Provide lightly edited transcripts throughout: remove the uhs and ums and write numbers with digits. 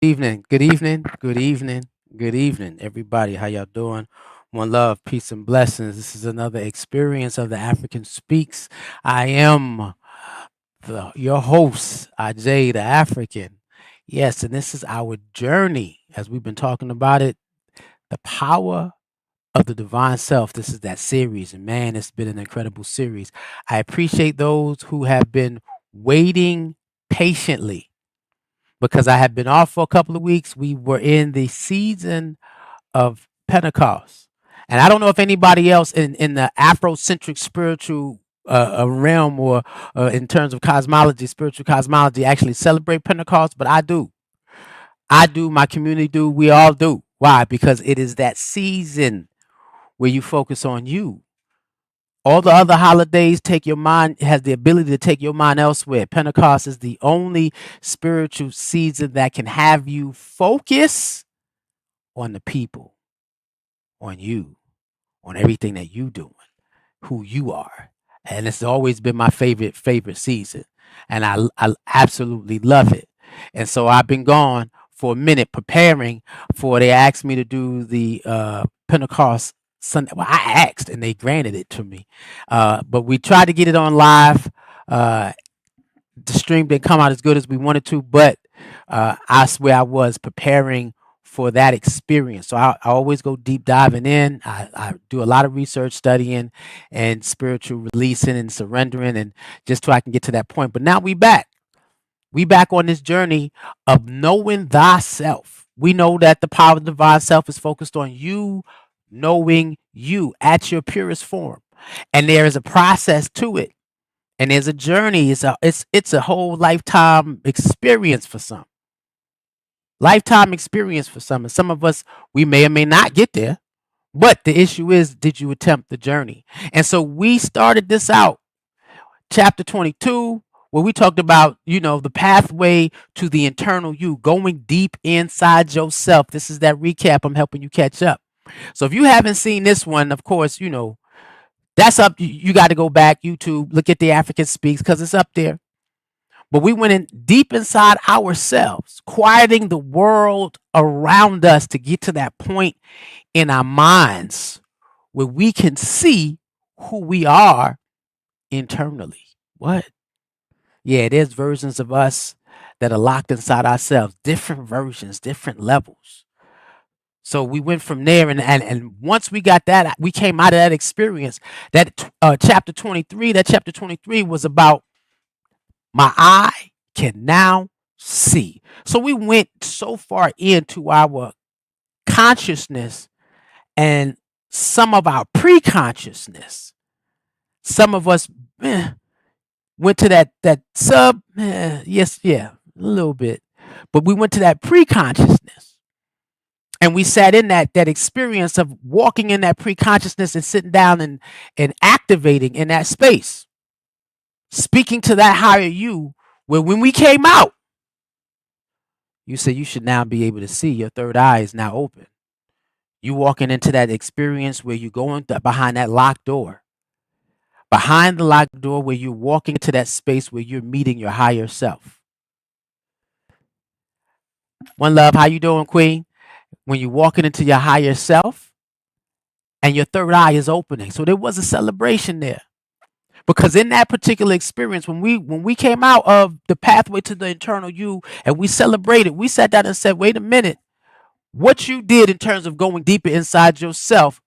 Evening, good evening, good evening, good evening, everybody. How y'all doing? One love, peace, and blessings. This is another experience of the African Speaks. I am your host, Ajay the African. Yes, and this is our journey as we've been talking about it. The power of the divine self. This is that series, and man, it's been an incredible series. I appreciate those who have been waiting patiently because I have been off for a couple of weeks. We were in the season of Pentecost. And I don't know if anybody else in the Afrocentric spiritual realm or in terms of cosmology, spiritual cosmology, actually celebrate Pentecost, but I do. I do. My community do. We all do. Why? Because it is that season where you focus on you. All the other holidays take your mind has the ability to take your mind elsewhere. Pentecost is the only spiritual season that can have you focus on the people, on you, on everything that you doing, who you are. And it's always been my favorite season. And I absolutely love it. And so I've been gone for a minute preparing for they asked me to do the Pentecost Sunday. Well, I asked and they granted it to me. But we tried to get it on live. Uh, the stream didn't come out as good as we wanted to, but I swear I was preparing for that experience. So I always go deep diving in. I do a lot of research, studying, and spiritual releasing and surrendering, and just so I can get to that point. But now we back. We back on this journey of knowing thyself. We know that the power of the divine self is focused on you knowing you at your purest form, and there is a process to it and there's a journey. It's a whole lifetime experience for some. Lifetime experience for some. And some of us we may or may not get there. But the issue is, did you attempt the journey? And so we started this out, chapter 22, where we talked about, the pathway to the internal you, going deep inside yourself. This is that recap. I'm helping you catch up. So if you haven't seen this one, of course, that's up. You got to go back, YouTube, look at the African Speaks because it's up there. But we went in deep inside ourselves, quieting the world around us to get to that point in our minds where we can see who we are internally. What? Yeah, there's versions of us that are locked inside ourselves, different versions, different levels. So we went from there, and once we got that, we came out of that experience. That chapter 23 was about my eye can now see. So we went so far into our consciousness and some of our pre-consciousness. Some of us went to that sub, yes, yeah, a little bit, but we went to that pre-consciousness, and we sat in that experience of walking in that pre-consciousness and sitting down and activating in that space, speaking to that higher you. Where when we came out, you said you should now be able to see. Your third eye is now open. You walking into that experience where you going behind that locked door. Behind the locked door where you're walking into that space where you're meeting your higher self. One love, how you doing, Queen? When you're walking into your higher self and your third eye is opening. So there was a celebration there. Because in that particular experience, when we came out of the pathway to the internal you and we celebrated, we sat down and said, wait a minute, what you did in terms of going deeper inside yourself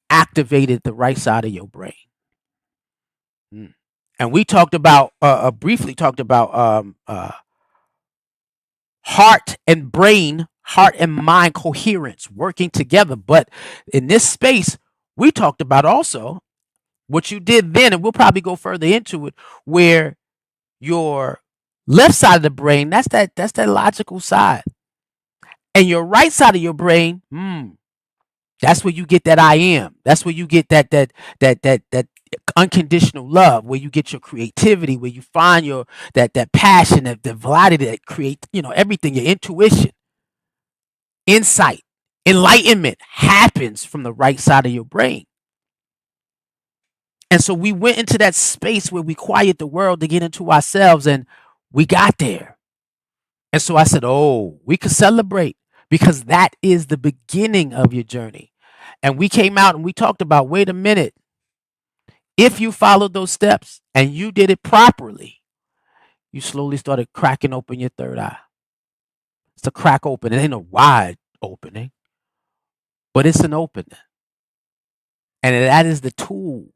activated the right side of your brain. Mm. And we talked about briefly talked about heart and mind coherence working together. But in this space, we talked about also what you did then, and we'll probably go further into it, where your left side of the brain, that's that logical side, and your right side of your brain, that's where you get that I am. That's where you get that unconditional love, where you get your creativity, where you find your that passion, that variety that create, everything, your intuition, insight, enlightenment happens from the right side of your brain. And so we went into that space where we quiet the world to get into ourselves, and we got there. And so I said, oh, we could celebrate because that is the beginning of your journey. And we came out and we talked about, wait a minute, if you followed those steps and you did it properly, you slowly started cracking open your third eye. It's a crack open. It ain't a wide opening, but it's an opening. And that is the tool.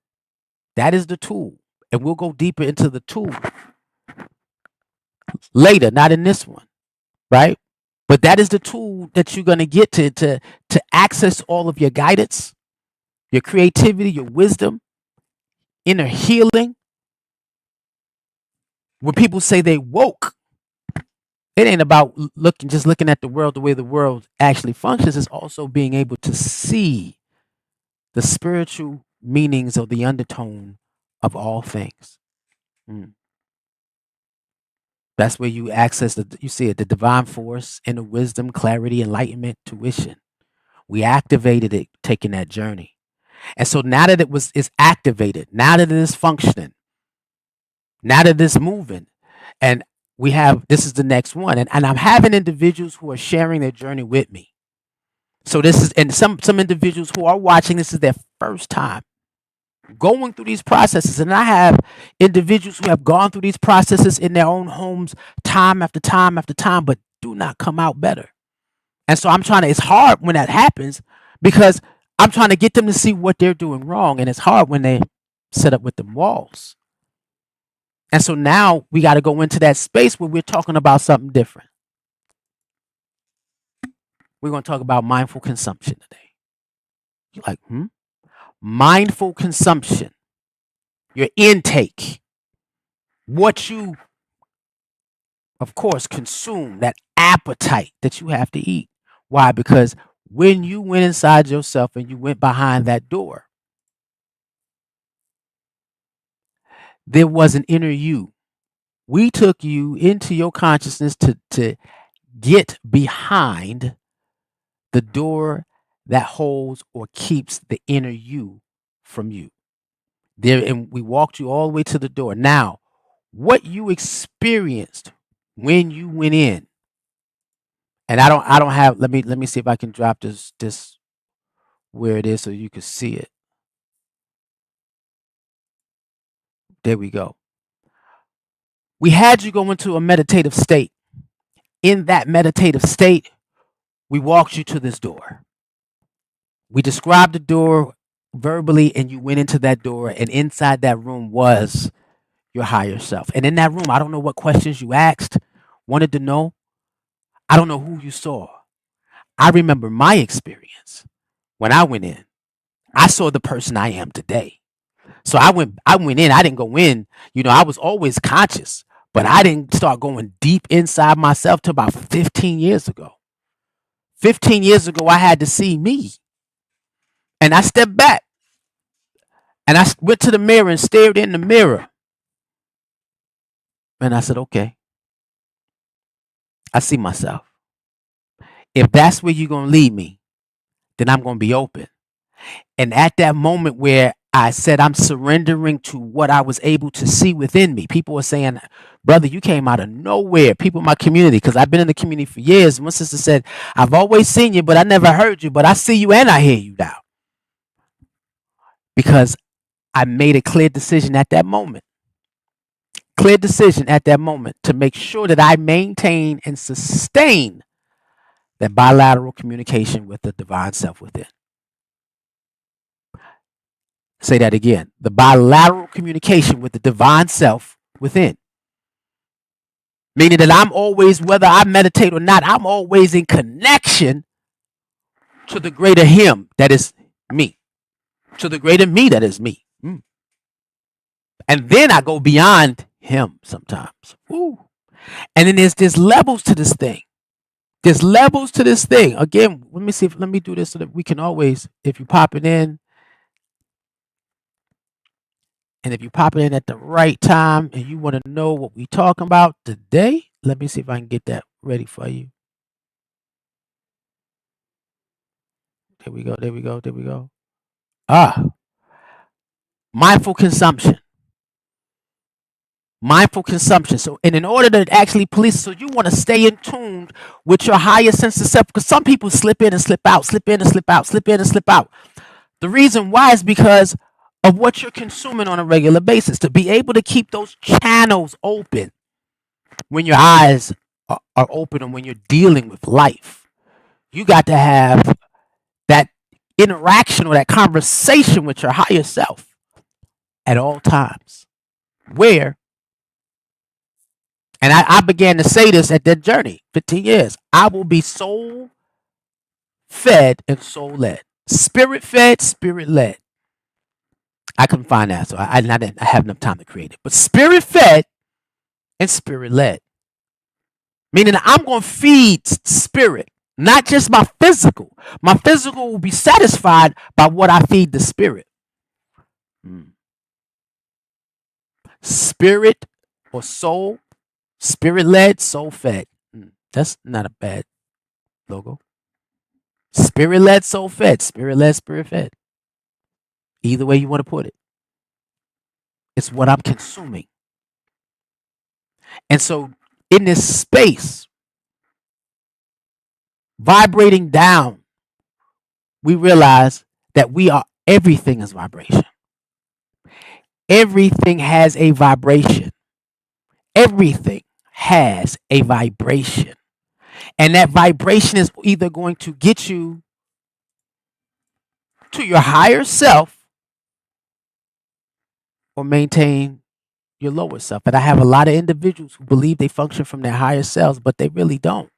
That is the tool. And we'll go deeper into the tool later, not in this one, right? But that is the tool that you're going to get to access all of your guidance, your creativity, your wisdom, inner healing. When people say they woke, it ain't about looking at the world the way the world actually functions. It's also being able to see the spiritual meanings of the undertone of all things. Mm. That's where you access you see it, the divine force, inner wisdom, clarity, enlightenment, tuition. We activated it, taking that journey. And so now that it's activated, now that it is functioning, now that it's moving, and we have this is the next one. And I'm having individuals who are sharing their journey with me. So this is and some individuals who are watching, this is their first time going through these processes. And I have individuals who have gone through these processes in their own homes time after time after time, but do not come out better. And so I'm trying to, it's hard when that happens because I'm trying to get them to see what they're doing wrong. And it's hard when they set up with them walls. And so now we got to go into that space where we're talking about something different. We're going to talk about mindful consumption today. You're like, mindful consumption, your intake, what you, of course, consume, that appetite that you have to eat. Why? Because when you went inside yourself and you went behind that door, there was an inner you. We took you into your consciousness to get behind the door that holds or keeps the inner you from you. There, and we walked you all the way to the door. Now, what you experienced when you went in, and I don't have. Let me see if I can drop this where it is so you can see it. There we go. We had you go into a meditative state. In that meditative state, we walked you to this door. We described the door verbally, and you went into that door, and inside that room was your higher self. And in that room, I don't know what questions you asked, wanted to know. I don't know who you saw. I remember my experience when I went in. I saw the person I am today. So I went in, I didn't go in, I was always conscious, but I didn't start going deep inside myself till about 15 years ago. 15 years ago, I had to see me. And I stepped back and I went to the mirror and stared in the mirror. And I said, okay, I see myself. If that's where you're going to lead me, then I'm going to be open. And at that moment where I said I'm surrendering to what I was able to see within me, people were saying, brother, you came out of nowhere. People in my community, because I've been in the community for years. One sister said, I've always seen you, but I never heard you, but I see you and I hear you now. Because I made a clear decision at that moment. Clear decision at that moment to make sure that I maintain and sustain that bilateral communication with the divine self within. Say that again. The bilateral communication with the divine self within. Meaning that I'm always, whether I meditate or not, I'm always in connection to the greater him that is me. To the greater me that is me. And then I go beyond him sometimes. Ooh. And then there's levels to this thing. There's levels to this thing. Again, let me do this so that we can always, if you pop it in, and if you pop it in at the right time and you want to know what we talking about today, let me see if I can get that ready for you. There we go. There we go. There we go. Mindful consumption. Mindful consumption. So, and in order to actually police, so you want to stay in tune with your higher sense of self, because some people slip in and slip out, slip in and slip out, slip in and slip out. The reason why is because of what you're consuming on a regular basis. To be able to keep those channels open when your eyes are open and when you're dealing with life, you got to have that interaction or that conversation with your higher self at all times. Where, and I began to say this at that journey, 15 years, I will be soul fed and soul led. Spirit fed, spirit led. I couldn't find that, so I didn't have enough time to create it. But spirit fed and spirit led, meaning I'm going to feed spirit, not just my physical. My physical will be satisfied by what I feed the spirit. Mm. Spirit or soul, spirit led, soul fed. That's not a bad logo. Spirit led, soul fed. Spirit led, spirit fed. Either way you want to put it, it's what I'm consuming. And so, in this space, vibrating down, we realize that everything is vibration. Everything has a vibration. Everything has a vibration. And that vibration is either going to get you to your higher self or maintain your lower self. And I have a lot of individuals who believe they function from their higher selves, but they really don't.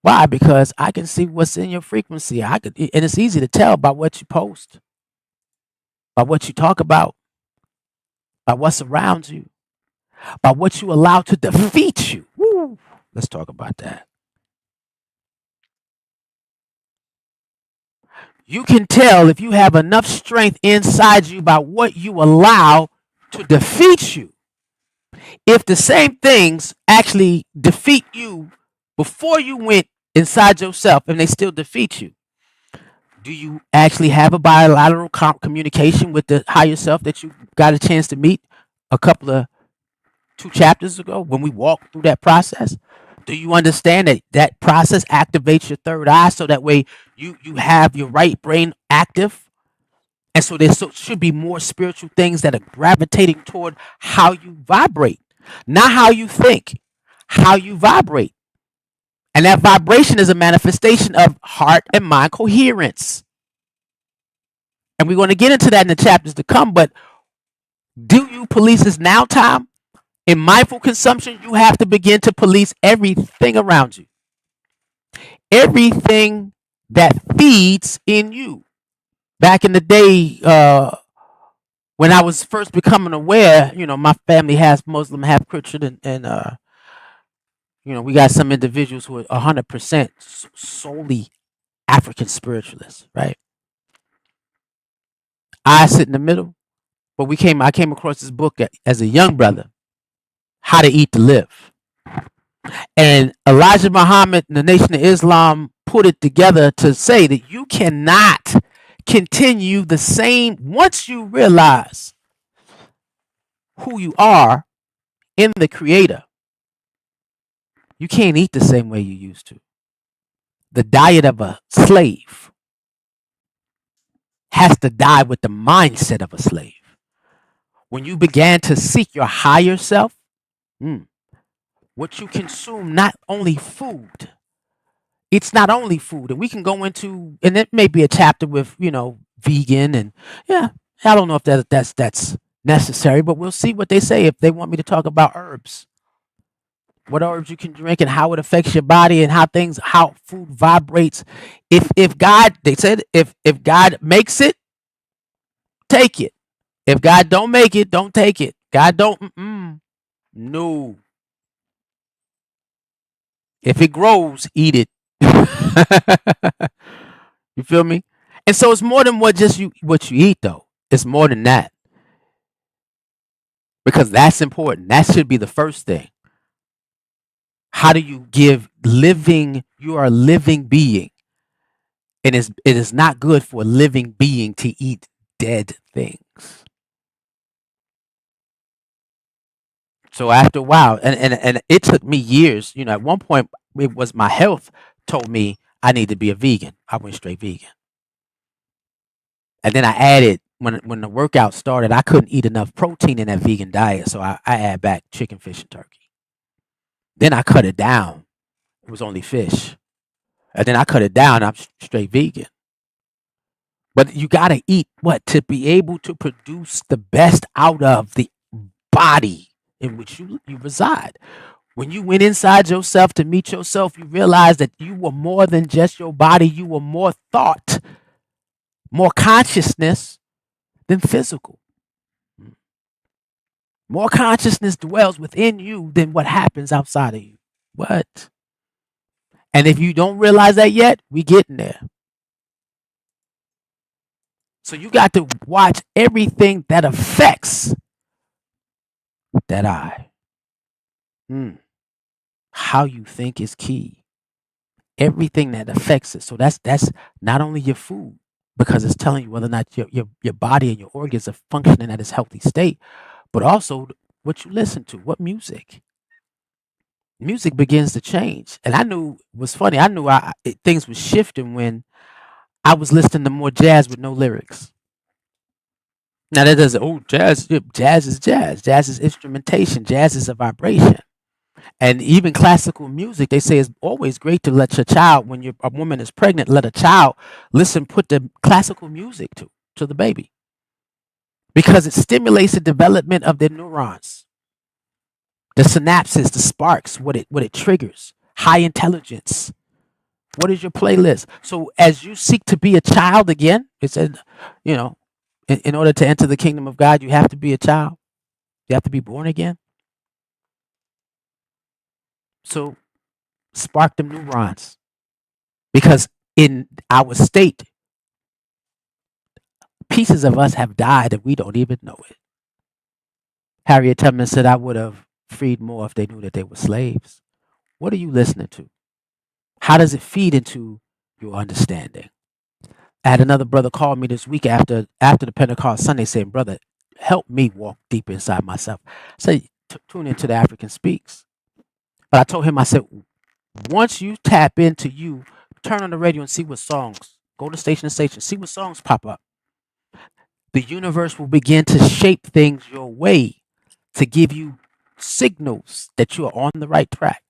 Why? Because I can see what's in your frequency. And it's easy to tell by what you post, by what you talk about, by what's around you, by what you allow to defeat you. Woo. Let's talk about that. You can tell if you have enough strength inside you by what you allow to defeat you. If the same things actually defeat you before you went inside yourself and they still defeat you, do you actually have a bilateral communication with the higher self that you got a chance to meet a couple of 2 chapters ago when we walked through that process? Do you understand that that process activates your third eye so that way you have your right brain active? And so should be more spiritual things that are gravitating toward how you vibrate, not how you think, how you vibrate. And that vibration is a manifestation of heart and mind coherence. And we're going to get into that in the chapters to come. But do you police this now time? In mindful consumption, you have to begin to police everything around you, everything that feeds in you. Back in the day, when I was first becoming aware, my family has Muslim, half Christian, and we got some individuals who are 100% solely African spiritualists, right? I sit in the middle, but I came across this book as a young brother, How to Eat to Live. And Elijah Muhammad, the Nation of Islam, put it together to say that you cannot continue the same once you realize who you are in the Creator. You can't eat the same way you used to. The diet of a slave has to die with the mindset of a slave. When you began to seek your higher self, what you consume, not only food, it's not only food. And we can go into, and it may be a chapter with, vegan, and yeah, I don't know if that's necessary, but we'll see what they say if they want me to talk about herbs. What herbs you can drink and how it affects your body and how food vibrates. If God, they said, if God makes it, take it. If God don't make it, don't take it. God don't, no. If it grows, eat it. You feel me? And so it's more than what you eat though. It's more than that. Because that's important. That should be the first thing. How do you give living? You are a living being. And it is not good for a living being to eat dead things. So after a while, and it took me years. At one point, it was my health told me I need to be a vegan. I went straight vegan, and then I added when the workout started, I couldn't eat enough protein in that vegan diet, so I add back chicken, fish, and turkey. Then I cut it down. It was only fish, and then I cut it down. I'm straight vegan. But you got to eat what to be able to produce the best out of the body in which you reside. When you went inside yourself to meet yourself, you realized that you were more than just your body. You were more thought, more consciousness than physical. More consciousness dwells within you than what happens outside of you. What? And if you don't realize that yet, we getting there. So you got to watch everything that affects that eye. How you think is key. Everything that affects it. So that's not only your food, because it's telling you whether or not your body and your organs are functioning at its healthy state, but also what you listen to, what music. Music begins to change. And I knew it was funny. I knew things were shifting when I was listening to more jazz with no lyrics. Now that doesn't, jazz is jazz. Jazz is instrumentation. Jazz is a vibration. And even classical music, they say it's always great to let your child, when a woman is pregnant, let a child put the classical music to the baby. Because it stimulates the development of their neurons. The synapses, the sparks, what it triggers. High intelligence. What is your playlist? So as you seek to be a child again, it said, in order to enter the kingdom of God, you have to be a child. You have to be born again. So spark them neurons. Because in our state, pieces of us have died and we don't even know it. Harriet Tubman said, I would have freed more if they knew that they were slaves. What are you listening to? How does it feed into your understanding? I had another brother call me this week after the Pentecost Sunday saying, brother, help me walk deeper inside myself. I said, tune into the African Speaks. But I told him, I said, once you tap into you, turn on the radio and see what songs, go to station to station, see what songs pop up. The universe will begin to shape things your way to give you signals that you are on the right track.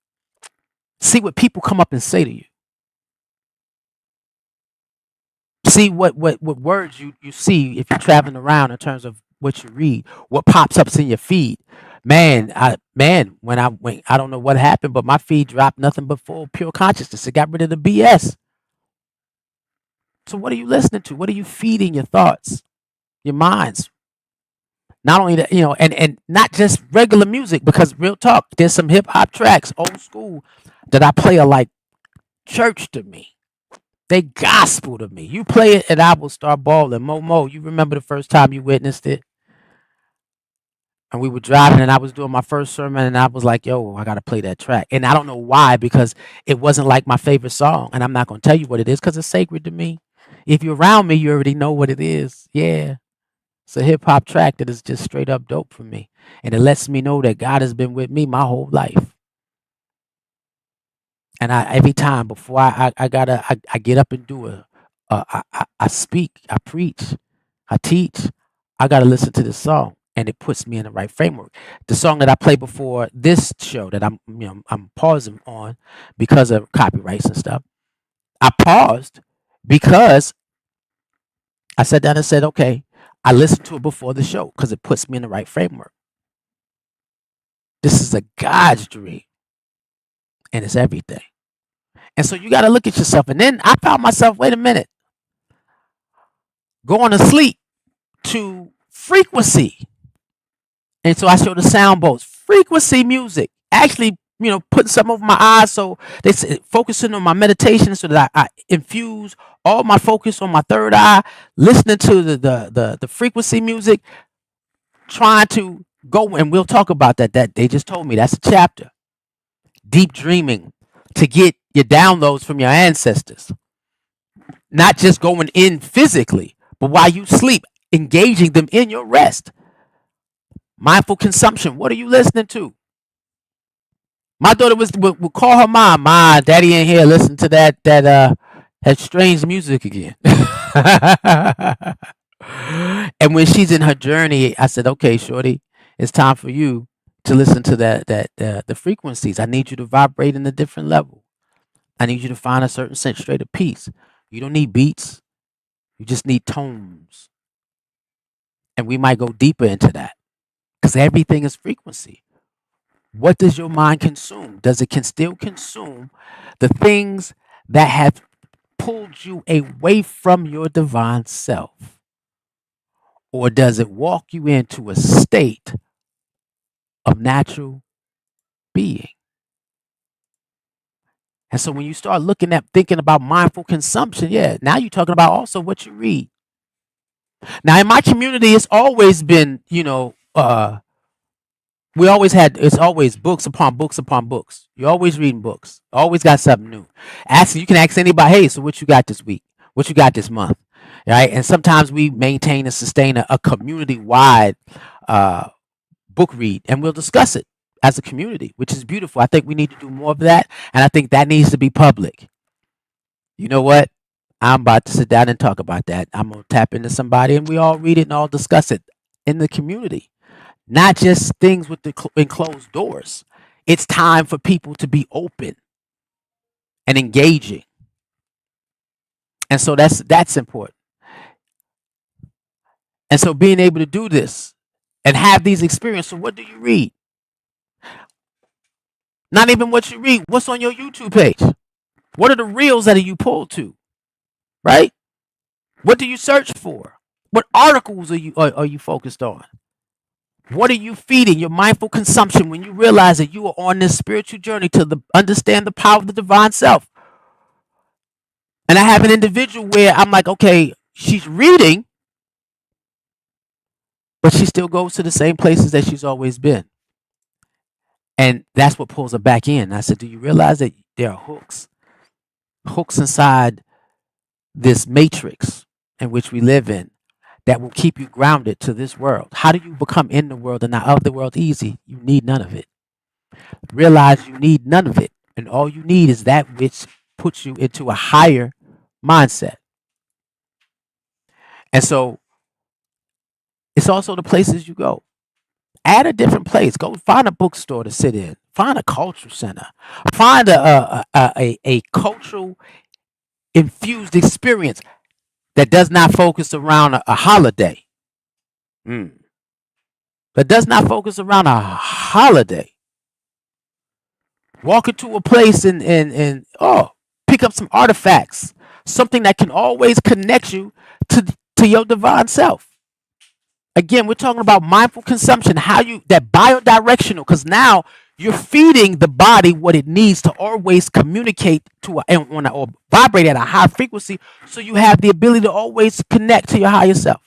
See what people come up and say to you. See what words you see if you're traveling around in terms of what you read, what pops up in your feed. Man, when I don't know what happened, but my feed dropped nothing but full pure consciousness. It got rid of the BS. So what are you listening to? What are you feeding your thoughts, your minds? Not only that, and not just regular music, because real talk, there's some hip hop tracks, old school, that I play are like church to me. They gospel to me. You play it and I will start bawling. Momo, you remember the first time you witnessed it? And we were driving and I was doing my first sermon and I was like, yo, I got to play that track. And I don't know why, because it wasn't like my favorite song. And I'm not going to tell you what it is because it's sacred to me. If you're around me, you already know what it is. Yeah. It's a hip hop track that is just straight up dope for me. And it lets me know that God has been with me my whole life. And every time before I get up and do it, I speak, I preach, I teach, I gotta listen to this song, and it puts me in the right framework. The song that I play before this show that I'm pausing on because of copyrights and stuff. I paused because I sat down and said, okay, I listened to it before the show because it puts me in the right framework. This is a God's dream, and it's everything. And so you got to look at yourself. And then I found myself, wait a minute, going to sleep to frequency. And so I showed the sound bolts, frequency music. Actually, putting some over my eyes. So they said focusing on my meditation so that I infuse all my focus on my third eye, listening to the frequency music, trying to go. And we'll talk about that. That they just told me that's a chapter. Deep dreaming to get your downloads from your ancestors. Not just going in physically, but while you sleep, engaging them in your rest. Mindful consumption. What are you listening to? My daughter would call her mom, "Ma, daddy in here, listen to that strange music again." And when she's in her journey, I said, "Okay, shorty, it's time for you to listen to the frequencies. I need you to vibrate in a different level. I need you to find a certain state of peace. You don't need beats. You just need tones." And we might go deeper into that because everything is frequency. What does your mind consume? Does it can still consume the things that have pulled you away from your divine self? Or does it walk you into a state of natural being? And so when you start looking at thinking about mindful consumption, yeah, now you're talking about also what you read. Now in my community, it's always been, we always had it's always books upon books upon books. You're always reading books. Always got something new. You can ask anybody, hey, so what you got this week? What you got this month? Right? And sometimes we maintain and sustain a community wide uh book read and we'll discuss it as a community, which is beautiful. I think we need to do more of that. And I think that needs to be public. You know what? I'm about to sit down and talk about that. I'm gonna tap into somebody and we all read it and all discuss it in the community, not just things with the enclosed doors. It's time for people to be open and engaging, and so that's important. And so being able to do this and have these experiences. So what do you read? Not even what you read. What's on your YouTube page? What are the reels that you pull to? Right? What do you search for? What articles are you focused on? What are you feeding your mindful consumption when you realize that you are on this spiritual journey to understand the power of the divine self? And I have an individual where I'm like, okay, she's reading, but she still goes to the same places that she's always been. And that's what pulls her back in. I said, do you realize that there are hooks inside this matrix in which we live in that will keep you grounded to this world? How do you become in the world and not of the world? Easy. You need none of it. Realize you need none of it. And all you need is that which puts you into a higher mindset. And so it's also the places you go. Add a different place. Go find a bookstore to sit in. Find a cultural center. Find a cultural infused experience that does not focus around a holiday. Mm. That does not focus around a holiday. Walk into a place and pick up some artifacts, something that can always connect you to your divine self. Again, we're talking about mindful consumption, how you that biodirectional, because now you're feeding the body what it needs to always communicate or vibrate at a high frequency, so you have the ability to always connect to your higher self.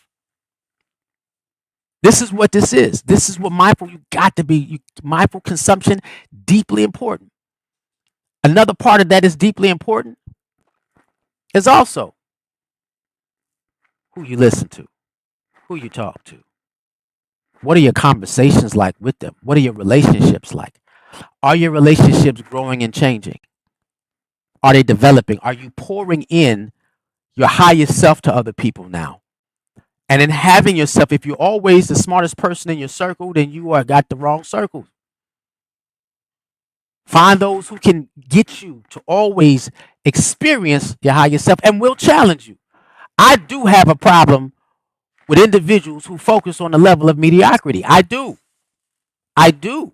This is what this is. This is what mindful you got to be. Mindful consumption, deeply important. Another part of that is deeply important is also who you listen to, who you talk to. What are your conversations like with them? What are your relationships like? Are your relationships growing and changing? Are they developing? Are you pouring in your highest self to other people now? And in having yourself, if you're always the smartest person in your circle, then you are got the wrong circle. Find those who can get you to always experience your higher self and will challenge you. I do have a problem with individuals who focus on the level of mediocrity. I do. I do.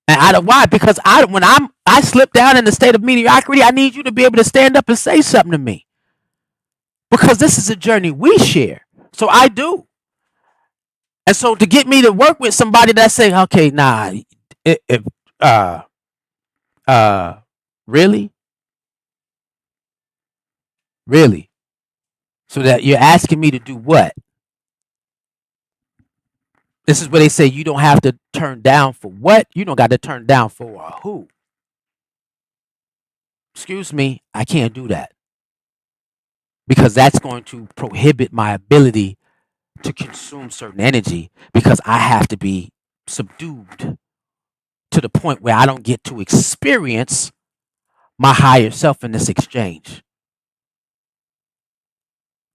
And I don't why? Because I slip down in the state of mediocrity, I need you to be able to stand up and say something to me. Because this is a journey we share. So I do. And so to get me to work with somebody that's saying, okay, nah, it uh uh really? Really? So that you're asking me to do what? This is where they say you don't have to turn down for what? You don't got to turn down for who? Excuse me, I can't do that. Because that's going to prohibit my ability to consume certain energy because I have to be subdued to the point where I don't get to experience my higher self in this exchange.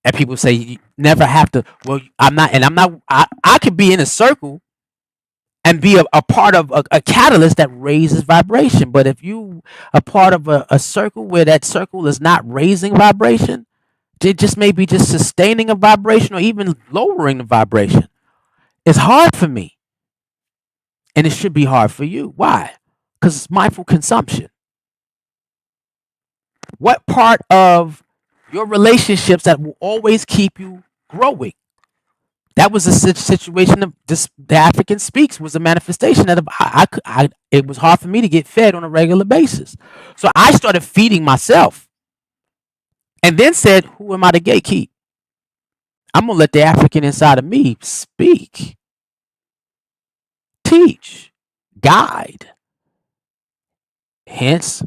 And people say you never have to. Well, I'm not, and I'm not. I could be in a circle and be a part of a catalyst that raises vibration. But if you are part of a circle where that circle is not raising vibration, it just may be just sustaining a vibration or even lowering the vibration. It's hard for me, and it should be hard for you. Why? Because it's mindful consumption. What part of your relationships that will always keep you growing? That was a situation of this. The African Speaks was a manifestation that it was hard for me to get fed on a regular basis. So I started feeding myself and then said, who am I to gatekeep? I'm going to let the African inside of me speak, teach, guide. Hence,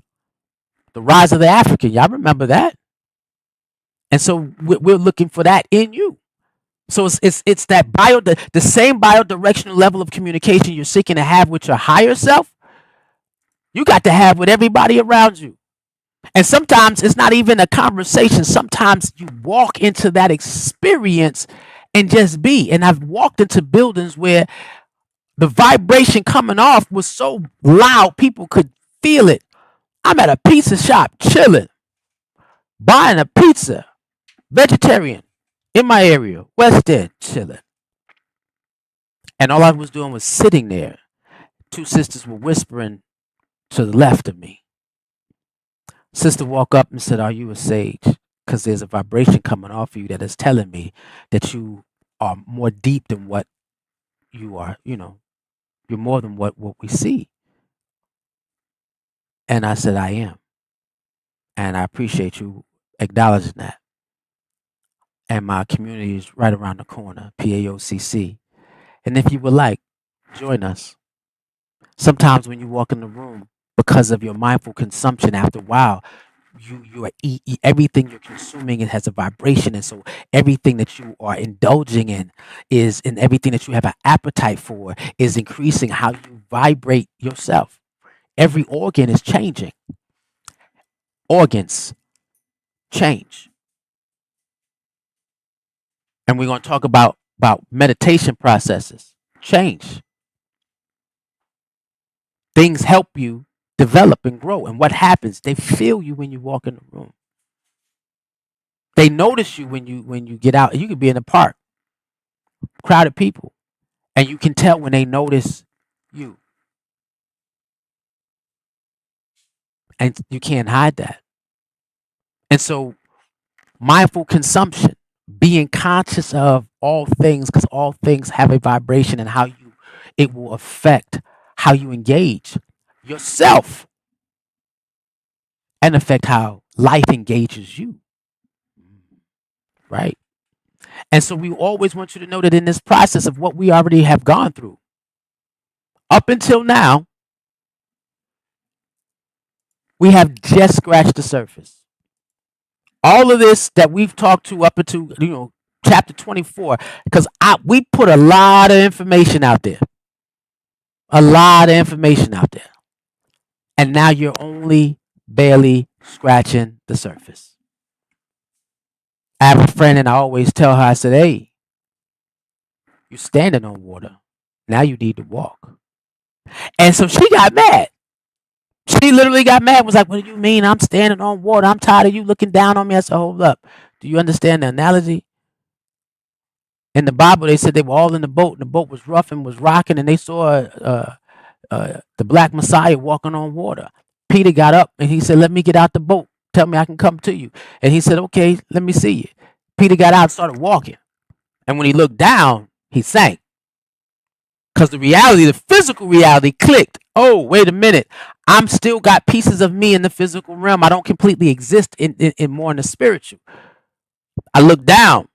the rise of the African. Y'all remember that? And so we're looking for that in you. So it's that the same biodirectional level of communication you're seeking to have with your higher self, you got to have with everybody around you. And sometimes it's not even a conversation. Sometimes you walk into that experience and just be. And I've walked into buildings where the vibration coming off was so loud people could feel it. I'm at a pizza shop chilling, buying a pizza, vegetarian, in my area, West End, chilling. And all I was doing was sitting there. Two sisters were whispering to the left of me. Sister walked up and said, "Are you a sage? Because there's a vibration coming off of you that is telling me that you are more deep than what you are. You're more than what we see." And I said, "I am. And I appreciate you acknowledging that. And my community is right around the corner, PAOCC. And if you would like, join us." Sometimes when you walk in the room, because of your mindful consumption, after a while, you are everything you're consuming, it has a vibration, and so everything that you are indulging in is, and everything that you have an appetite for is increasing how you vibrate yourself. Every organ is changing. Organs change, and we're going to talk about meditation processes change. Things help you develop and grow, and what happens? They feel you when you walk in the room. They notice you when you get out. You could be in a park, crowded people, and you can tell when they notice you, and you can't hide that. And so, mindful consumption, being conscious of all things, because all things have a vibration, and how you it will affect how you engage yourself and affect how life engages you, right? And so we always want you to know that in this process of what we already have gone through up until now, we have just scratched the surface. All of this that we've talked to up into chapter 24, because we put a lot of information out there, and now you're only barely scratching the surface. I have a friend, and I always tell her, I said, "Hey, you're standing on water. Now you need to walk." And so she got mad. She literally got mad. Was like, "What do you mean? I'm standing on water. I'm tired of you looking down on me." I said, "Hold up. Do you understand the analogy? In the Bible, they said they were all in the boat, and the boat was rough and was rocking, and they saw the Black Messiah walking on water. Peter got up and he said, "Let me get out the boat. Tell me I can come to you." And he said, "Okay, let me see you." Peter got out and started walking. And when he looked down, he sank. Because the physical reality clicked. Oh, wait a minute. I'm still got pieces of me in the physical realm. I don't completely exist in more in the spiritual. I looked down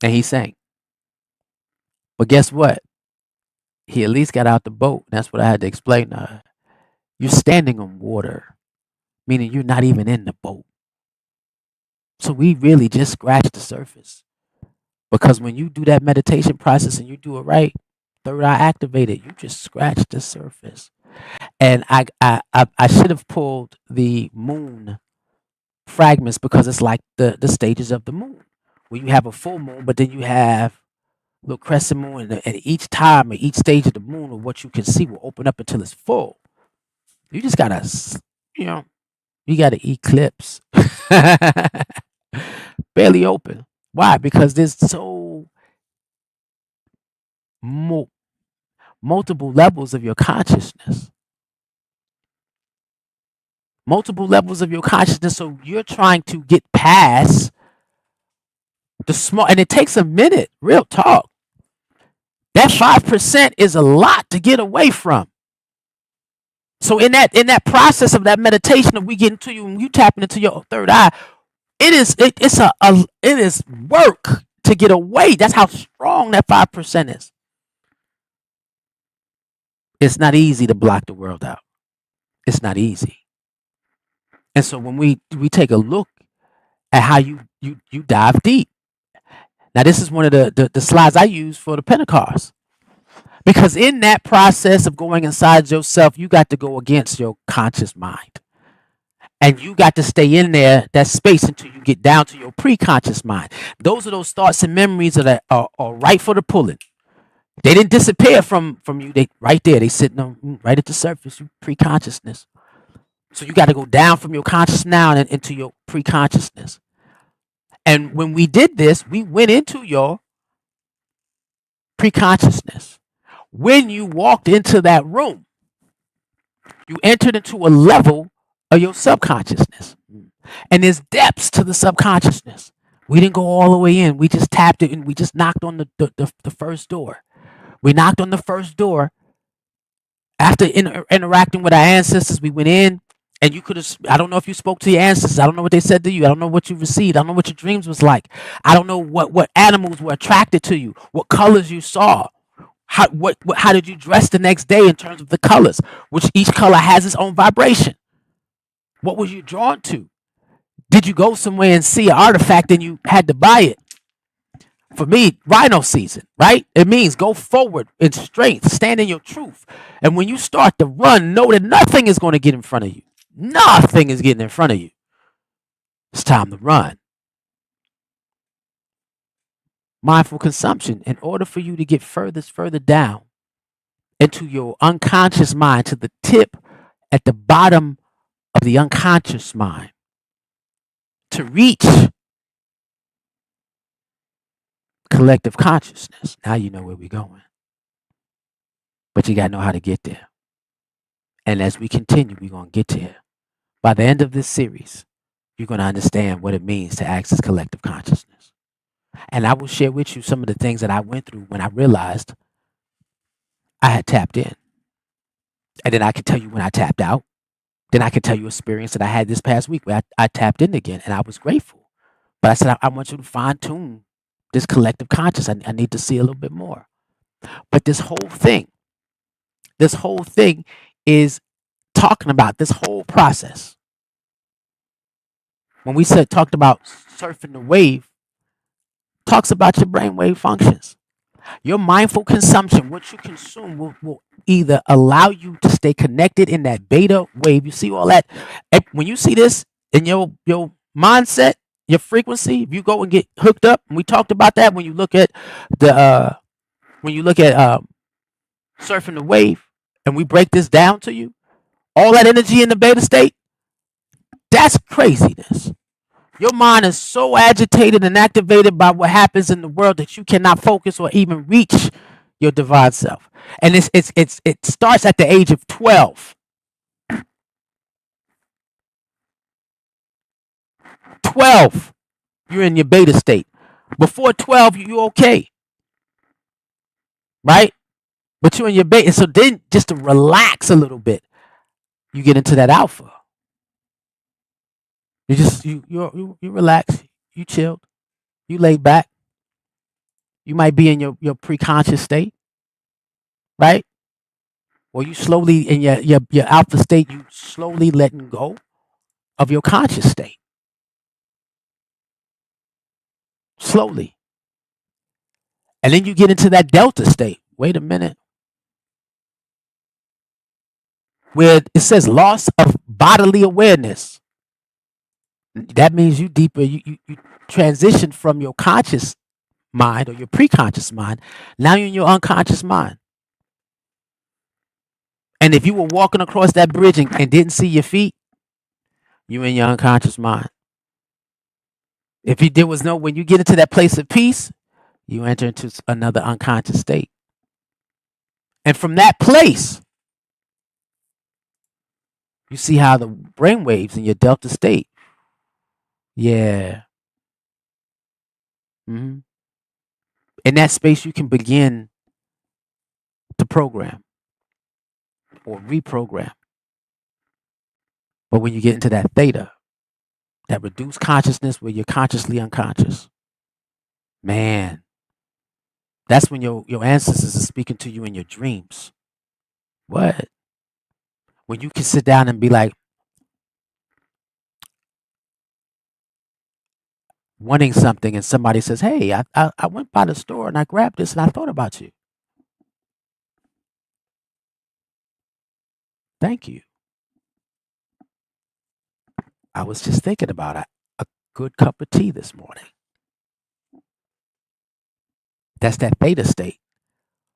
and he sank. But guess what? He at least got out the boat. That's what I had to explain to her. You're standing on water, meaning you're not even in the boat. So we really just scratched the surface. Because when you do that meditation process and you do it right, third eye activated, you just scratch the surface. And I should have pulled the moon fragments because it's like the stages of the moon. Where you have a full moon, but then you have little crescent moon, and each time at each stage of the moon, or what you can see, will open up until it's full. You just gotta, you know, you gotta eclipse. Barely open. Why? Because there's so mo- multiple levels of your consciousness. Multiple levels of your consciousness. So you're trying to get past the small, and it takes a minute. Real talk. That 5% is a lot to get away from. So in that process of that meditation of we get into you and you tapping into your third eye, it is work to get away. That's how strong that 5% is. It's not easy to block the world out. It's not easy. And so when we take a look at how you dive deep. Now this is one of the slides I use for the Pentecost. Because in that process of going inside yourself, you got to go against your conscious mind. And you got to stay in there, that space, until you get down to your pre-conscious mind. Those are those thoughts and memories that are right for the pulling. They didn't disappear from you. They right there. They sitting on right at the surface, you pre-consciousness. So you got to go down from your conscious now and into your pre-consciousness. And when we did this, we went into your pre-consciousness. When you walked into that room, you entered into a level of your subconsciousness. And there's depths to the subconsciousness. We didn't go all the way in. We just tapped it and we just knocked on the first door. We knocked on the first door. After interacting with our ancestors, we went in, and you could have. I don't know if you spoke to your ancestors. I don't know what they said to you. I don't know what you received. I don't know what your dreams was like. I don't know what animals were attracted to you. What colors you saw. How did you dress the next day in terms of the colors? Which each color has its own vibration. What was you drawn to? Did you go somewhere and see an artifact and you had to buy it? For me, rhino season, right? It means go forward in strength, stand in your truth. And when you start to run, know that nothing is going to get in front of you. Nothing is getting in front of you. It's time to run. Mindful consumption, in order for you to get further down into your unconscious mind, to the tip at the bottom of the unconscious mind, to reach collective consciousness. Now you know where we're going. But you got to know how to get there. And as we continue, we're going to get there. By the end of this series, you're going to understand what it means to access collective consciousness. And I will share with you some of the things that I went through when I realized I had tapped in. And then I can tell you when I tapped out. Then I can tell you experience that I had this past week where I tapped in again and I was grateful. But I said, I want you to fine tune this collective conscious. I need to see a little bit more. But this whole thing is talking about this whole process. When we talked about surfing the wave, talks about your brainwave functions. Your mindful consumption, what you consume, will either allow you to stay connected in that beta wave. You see all that? When you see this in your mindset, your frequency, if you go and get hooked up, and we talked about that when you look at surfing the wave, and we break this down to you, all that energy in the beta state, that's craziness. Your mind is so agitated and activated by what happens in the world that you cannot focus or even reach your divine self. And it starts at the age of 12. 12, you're in your beta state. Before 12, you're okay. Right? But you're in your beta. So then just to relax a little bit, you get into that alpha. You relax, you chilled, you laid back. You might be in your pre-conscious state, right? Or you slowly in your alpha state, you slowly letting go of your conscious state. Slowly. And then you get into that delta state. Wait a minute. Where it says loss of bodily awareness. That means you deeper, you transition from your conscious mind or your preconscious mind. Now you're in your unconscious mind. And if you were walking across that bridge and didn't see your feet, you're in your unconscious mind. If there was no, when you get into that place of peace, you enter into another unconscious state. And from that place, you see how the brain waves in your delta state. Yeah. hmm In that space, you can begin to program or reprogram. But when you get into that theta, that reduced consciousness where you're consciously unconscious, man, that's when your ancestors are speaking to you in your dreams. What? When you can sit down and be like, wanting something, and somebody says, "Hey, I went by the store and I grabbed this and I thought about you. Thank you. I was just thinking about a good cup of tea this morning." That's that theta state.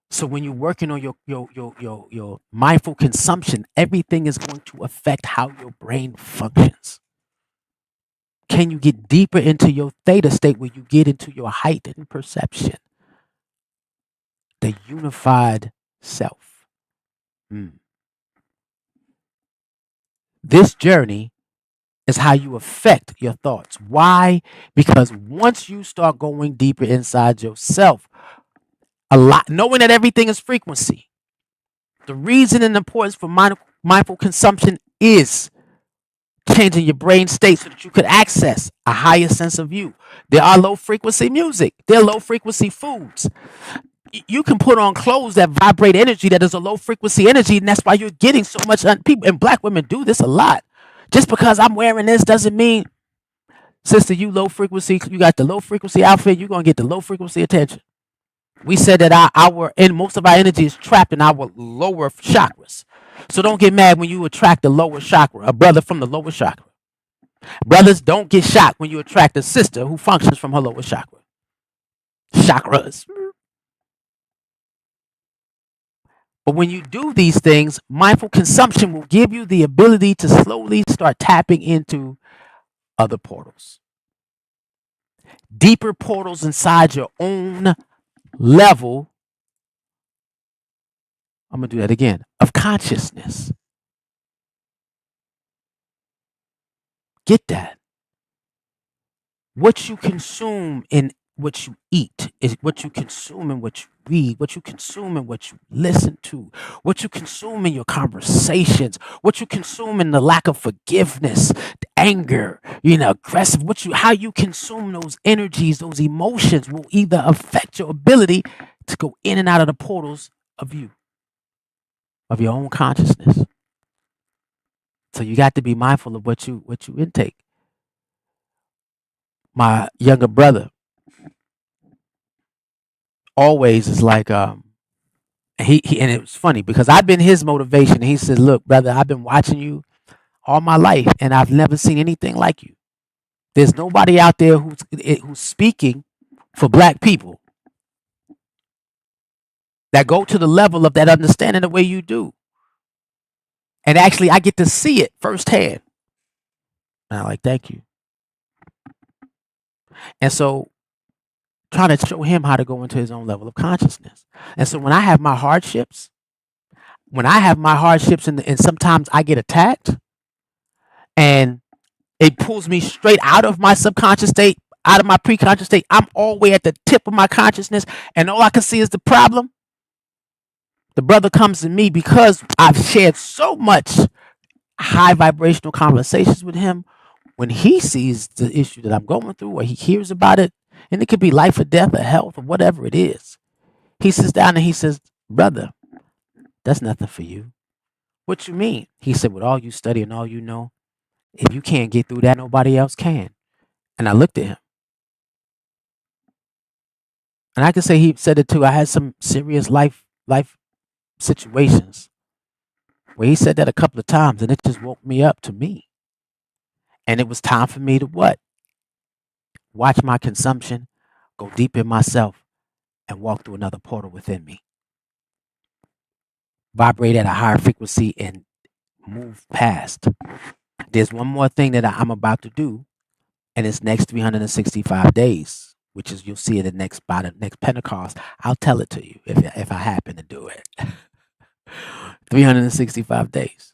So when you're working on your mindful consumption, everything is going to affect how your brain functions. Can you get deeper into your theta state where you get into your heightened perception, the unified self? Mm. This journey is how you affect your thoughts. Why? Because once you start going deeper inside yourself, a lot, knowing that everything is frequency. The reason and importance for mindful consumption is changing your brain state so that you could access a higher sense of you. There are low frequency music. There are low frequency foods. You can put on clothes that vibrate energy that is a low frequency energy, and that's why you're getting so much. People and black women do this a lot. Just because I'm wearing this doesn't mean, sister, you low frequency. You got the low frequency outfit. You're gonna get the low frequency attention. We said that most of our energy is trapped in our lower chakras. So don't get mad when you attract the lower chakra, a brother from the lower chakra. Brothers, don't get shocked when you attract a sister who functions from her lower chakra. Chakras. But when you do these things, mindful consumption will give you the ability to slowly start tapping into other portals. Deeper portals inside your own level. I'm going to do that again, of consciousness. Get that. What you consume and what you eat is what you consume and what you read, what you consume and what you listen to, what you consume in your conversations, what you consume in the lack of forgiveness, anger, aggressive, how you consume those energies, those emotions will either affect your ability to go in and out of the portals of you, of your own consciousness. So you got to be mindful of what you intake. My younger brother always is like he and it was funny because I've been his motivation. He says, "Look, brother, I've been watching you all my life and I've never seen anything like you. There's nobody out there who's speaking for black people that go to the level of that understanding the way you do. And actually I get to see it firsthand." And I'm like, "Thank you." And so trying to show him how to go into his own level of consciousness. And so when I have my hardships, and sometimes I get attacked and it pulls me straight out of my subconscious state, out of my preconscious state. I'm all the way at the tip of my consciousness, and all I can see is the problem. The brother comes to me because I've shared so much high vibrational conversations with him. When he sees the issue that I'm going through, or he hears about it, and it could be life or death or health or whatever it is, he sits down and he says, "Brother, that's nothing for you." "What you mean?" He said, "With all you study and all you know, if you can't get through that, nobody else can." And I looked at him And I can say he said it too. I had some serious life situations where he said that a couple of times, and it just woke me up to me. And it was time for me to what? Watch my consumption, go deep in myself, and walk through another portal within me. Vibrate at a higher frequency and move past. There's one more thing that I'm about to do in this next 365 days, which is you'll see it by the next Pentecost. I'll tell it to you if I happen to do it. 365 days.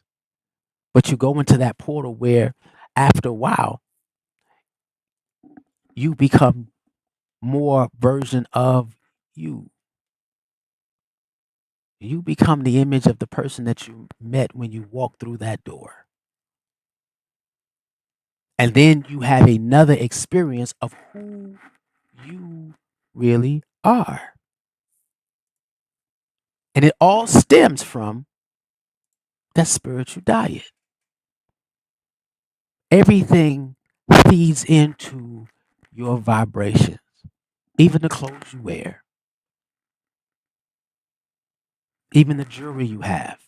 But you go into that portal where after a while you become more version of you. You become the image of the person that you met when you walked through that door. And then you have another experience of who you really are. And it all stems from that spiritual diet. Everything feeds into your vibrations, even the clothes you wear, even the jewelry you have.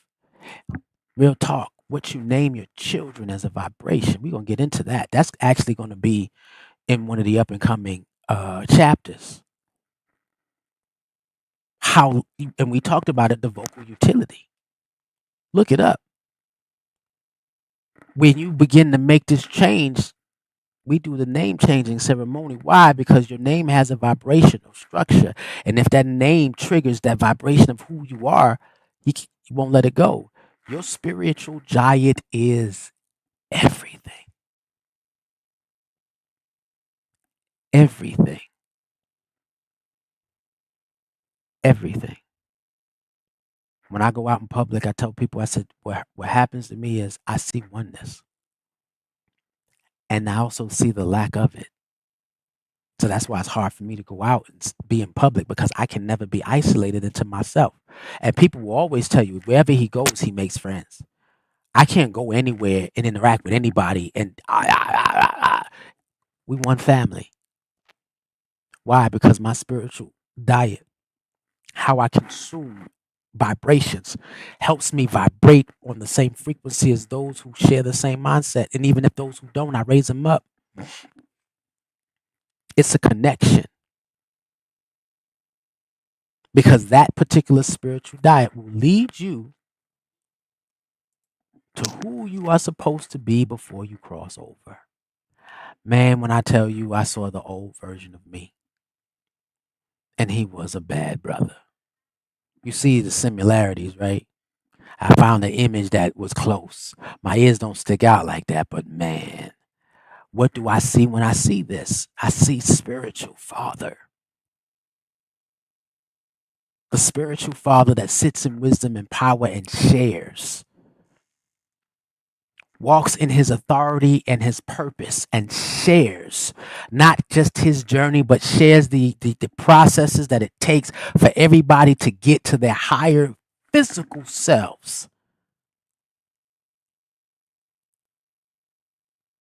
Real talk, what you name your children as a vibration. We're going to get into that. That's actually going to be in one of the up and coming chapters. And we talked about it, the vocal utility. Look it up. When you begin to make this change, we do the name changing ceremony. Why? Because your name has a vibrational structure. And if that name triggers that vibration of who you are, you won't let it go. Your spiritual giant is everything. Everything. Everything. When I go out in public, I tell people, I said, what happens to me is I see oneness. And I also see the lack of it. So that's why it's hard for me to go out and be in public because I can never be isolated into myself. And people will always tell you, wherever he goes, he makes friends. I can't go anywhere and interact with anybody. And we one family. Why? Because my spiritual diet, how I consume vibrations, helps me vibrate on the same frequency as those who share the same mindset. And even if those who don't, I raise them up. It's a connection. Because that particular spiritual diet will lead you to who you are supposed to be before you cross over. Man, when I tell you I saw the old version of me, and he was a bad brother. You see the similarities, right? I found an image that was close. My ears don't stick out like that, but man, what do I see when I see this? I see spiritual father. The spiritual father that sits in wisdom and power and shares. Walks in his authority and his purpose and shares not just his journey, but shares the processes that it takes for everybody to get to their higher physical selves.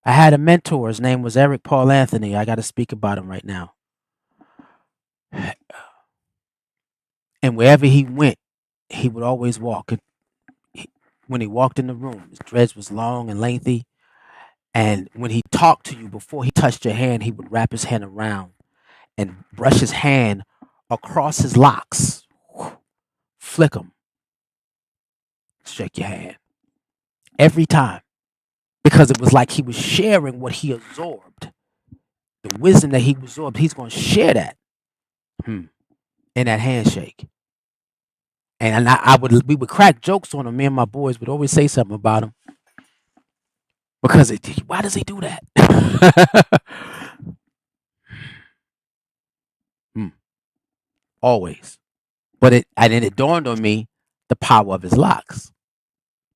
I had a mentor. His name was Eric Paul Anthony. I got to speak about him right now. And wherever he went, he would always walk. When he walked in the room, his dreads was long and lengthy. And when he talked to you, before he touched your hand, he would wrap his hand around and brush his hand across his locks. Flick them. Shake your hand. Every time. Because it was like he was sharing what he absorbed. The wisdom that he absorbed, he's going to share that in that handshake. And we would crack jokes on him. Me and my boys would always say something about him. Because why does he do that? Always. But it dawned on me the power of his locks,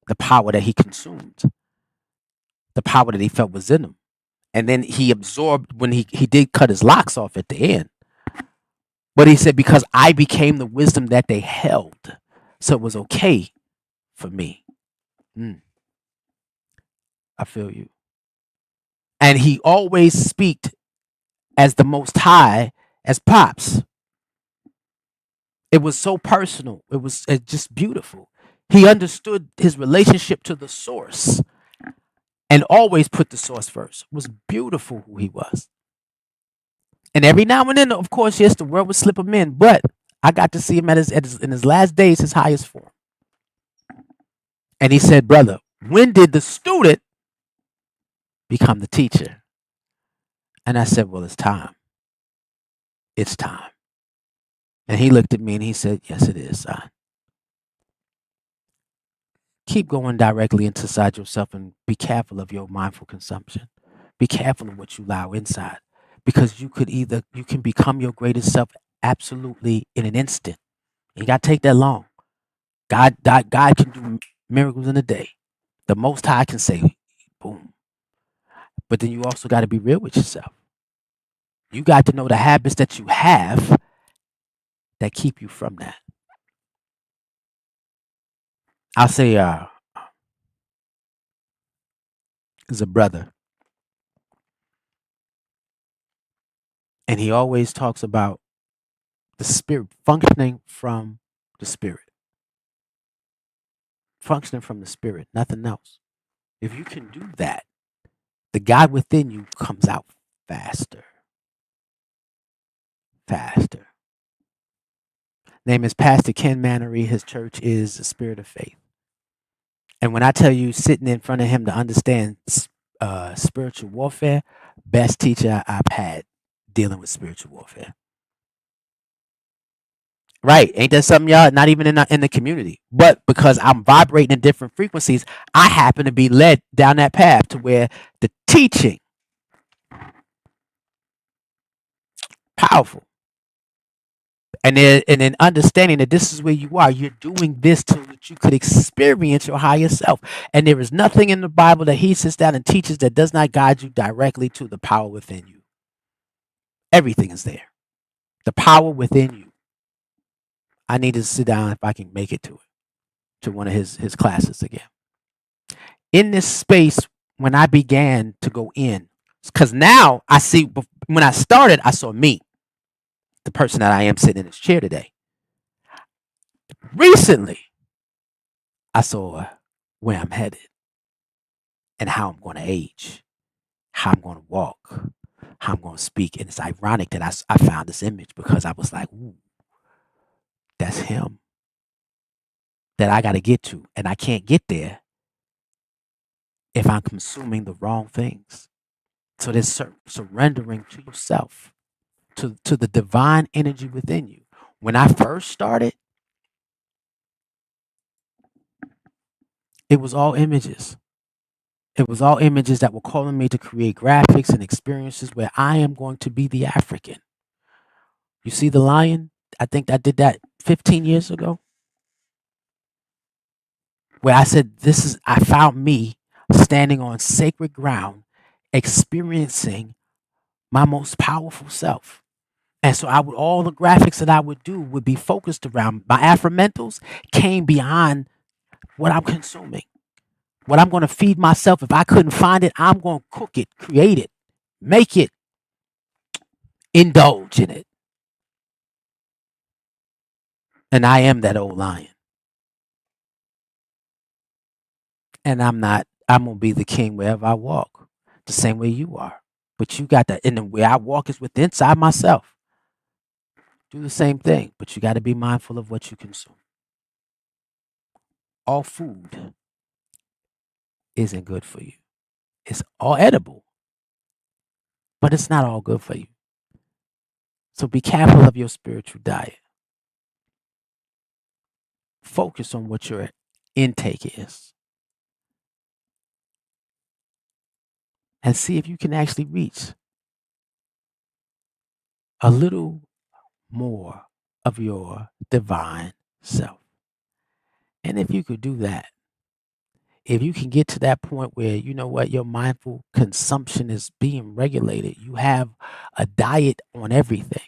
the power that he consumed, the power that he felt was in him. And then he absorbed when he did cut his locks off at the end. But he said, because I became the wisdom that they held. So it was okay for me. I feel you. And he always speaked as the Most High as Pops. It was so personal. It was just beautiful. He understood his relationship to the source and always put the source first. It was beautiful who he was. And every now and then, of course, yes, the world would slip him in, but I got to see him in his last days, his highest form. And he said, brother, when did the student become the teacher? And I said, well, it's time. It's time. And he looked at me and he said, yes, it is, son. Keep going directly inside yourself and be careful of your mindful consumption. Be careful of what you allow inside because you can become your greatest self absolutely in an instant. You got to take that long. God can do miracles in a day. The Most High can say, boom. But then you also got to be real with yourself. You got to know the habits that you have that keep you from that. I'll say, there's a brother, and he always talks about the spirit functioning from the spirit, functioning from the spirit, nothing else. If you can do that, the God within you comes out faster, faster. Name is Pastor Ken Mannery. His church is the Spirit of Faith. And when I tell you, sitting in front of him to understand spiritual warfare, best teacher I've had dealing with spiritual warfare. Right? Ain't that something, y'all? Not even in the community, but because I'm vibrating in different frequencies, I happen to be led down that path to where the teaching powerful. And then understanding that this is where you are, you're doing this so that you could experience your higher self. And there is nothing in the Bible that he sits down and teaches that does not guide you directly to the power within you. Everything is there. The power within you. I need to sit down if I can make it to one of his classes again. In this space, when I began to go in, because now I see, when I started, I saw me, the person that I am sitting in this chair today. Recently, I saw where I'm headed and how I'm going to age, how I'm going to walk, how I'm going to speak. And it's ironic that I found this image because I was like, ooh, that's him that I got to get to. And I can't get there if I'm consuming the wrong things. So there's surrendering to yourself, to the divine energy within you. When I first started, it was all images. It was all images that were calling me to create graphics and experiences where I am going to be the African. You see the lion? I think I did that 15 years ago. Where I said, I found me standing on sacred ground, experiencing my most powerful self. And so all the graphics that I would do would be focused around my affirmentals came beyond what I'm consuming, what I'm going to feed myself. If I couldn't find it, I'm going to cook it, create it, make it, indulge in it. And I am that old lion. And I'm going to be the king wherever I walk, the same way you are. But you got that. And the way I walk is within inside myself. Do the same thing, but you got to be mindful of what you consume. All food isn't good for you. It's all edible, but it's not all good for you. So be careful of your spiritual diet. Focus on what your intake is and see if you can actually reach a little more of your divine self. And if you could do that, if you can get to that point where you know what, your mindful consumption is being regulated, you have a diet on everything.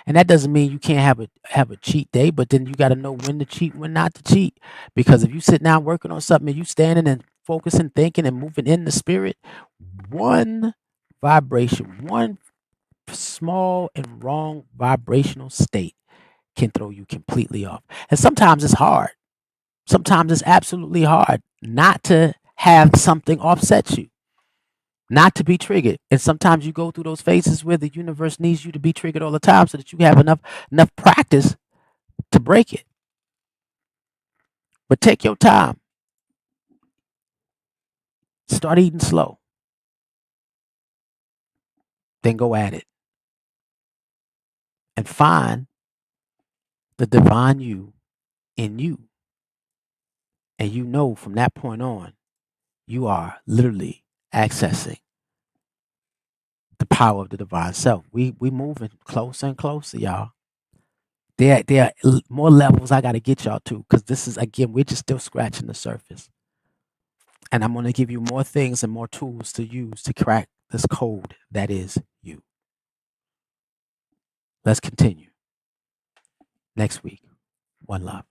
And that doesn't mean you can't have a cheat day, but then you got to know when to cheat, when not to cheat. Because if you sit down working on something and you standing and focusing, thinking and moving in the spirit, one vibration, one small and wrong vibrational state can throw you completely off. And sometimes it's hard. Sometimes it's absolutely hard not to have something offset you, not to be triggered. And sometimes you go through those phases where the universe needs you to be triggered all the time so that you have enough practice to break it. But take your time. Start eating slow. Then go at it. And find the divine you in you. And you know from that point on, you are literally accessing the power of the divine self. We moving closer and closer, y'all. There are more levels I got to get y'all to, because this is, again, we're just still scratching the surface. And I'm going to give you more things and more tools to use to crack this code that is you. Let's continue next week. One love.